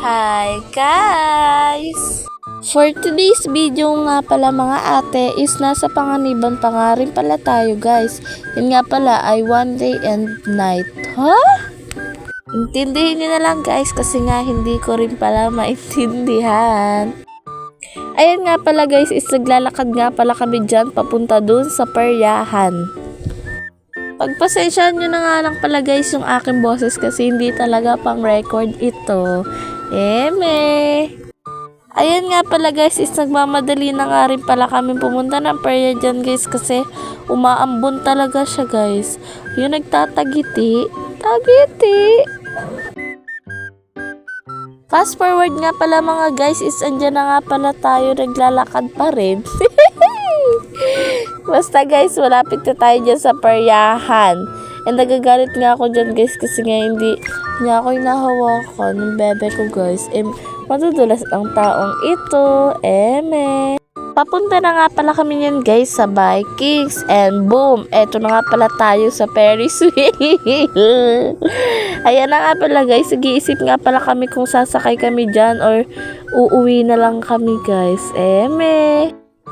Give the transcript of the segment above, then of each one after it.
Hi guys! For today's video nga pala mga ate is nasa Panganiban pa nga rin pala tayo guys. Yun nga pala ay one day and night. Intindihin nyo na lang guys kasi nga hindi ko rin pala maintindihan. Ayan nga pala guys is naglalakad nga pala kami dyan papunta dun sa peryahan. Pagpasensyahan nyo na nga lang pala guys yung aking boses kasi hindi talaga pang record ito. Ayan nga pala guys is nagmamadali na nga rin pala kami pumunta ng perya dyan guys kasi umaambon talaga siya guys. Yung nagtatagiti. Fast forward nga pala mga guys is andyan na nga pala tayo naglalakad pa rin. Basta guys malapit na tayo dyan sa peryahan. And nagagalit nga ako dyan guys kasi nga hindi niya ako hinahawakan ng bebe ko guys. Madudulas ang taong ito. Papunta na nga pala kami yan guys sa Vikings. And boom! Eto na nga pala tayo sa Ferris wheel. Ayan na nga pala guys. Nag-iisip nga pala kami kung sasakay kami dyan or uuwi na lang kami guys.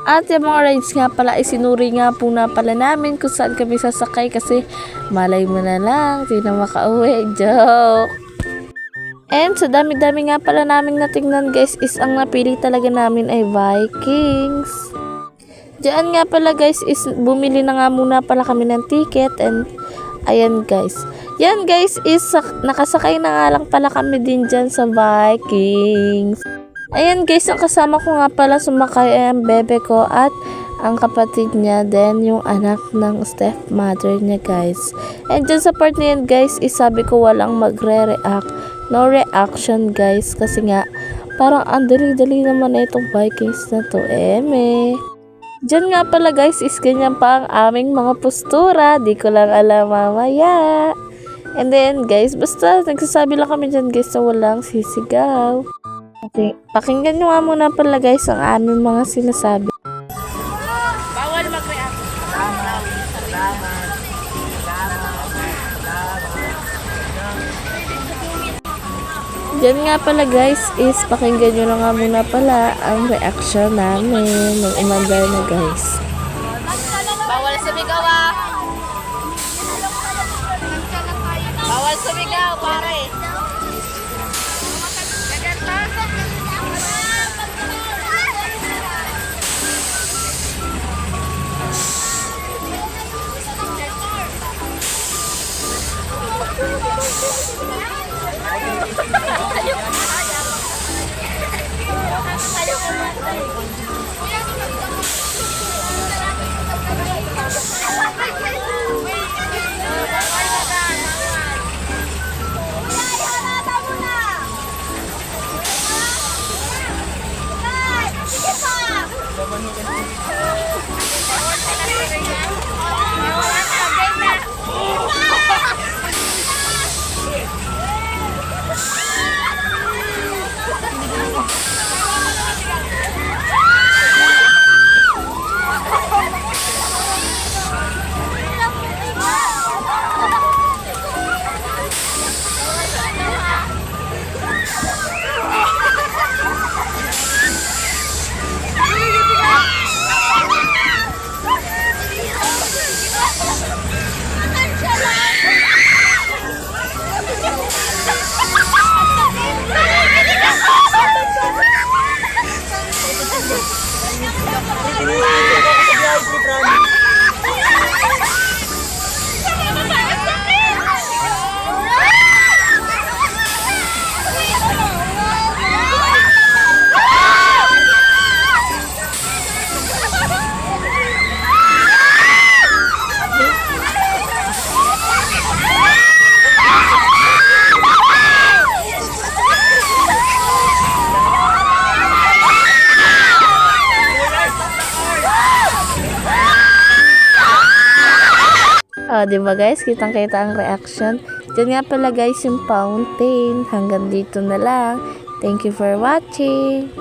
At yung mga rides nga pala ay sinuri nga po na pala namin kung saan kami sasakay kasi malay mo na lang, di na makauwi. Joke! And sa dami-dami nga pala namin natingnan guys is ang napili talaga namin ay Vikings. Diyan nga pala guys is bumili na nga muna pala kami ng ticket and ayan guys. Yan guys is nakasakay na nga lang pala kami din dyan sa Vikings. Ayan guys, ang kasama ko nga pala sumakay ay ang bebe ko at ang kapatid niya, then yung anak ng stepmother niya guys. And dyan sa part na yan guys, sabi ko walang magre-react. No reaction guys, kasi nga parang ang dali-dali naman na itong Vikings na to. Dyan nga pala guys, is ganyan pa ang aming mga postura. Di ko lang alam mamaya. And then guys, basta nagsasabi lang kami dyan guys na walang sisigaw. Okay, pakinggan nyo nga muna pala guys ang aming mga sinasabi. Bawal mag-react. Diyan nga pala guys is pakinggan nyo na nga muna pala ang reaction namin ng umandar na guys. Bawal sumigaw ah. Bawal sumigaw pare. Diba guys, kitang-kita ang reaction. Diyan nga pala guys yung fountain. Hanggang dito na lang. Thank you for watching.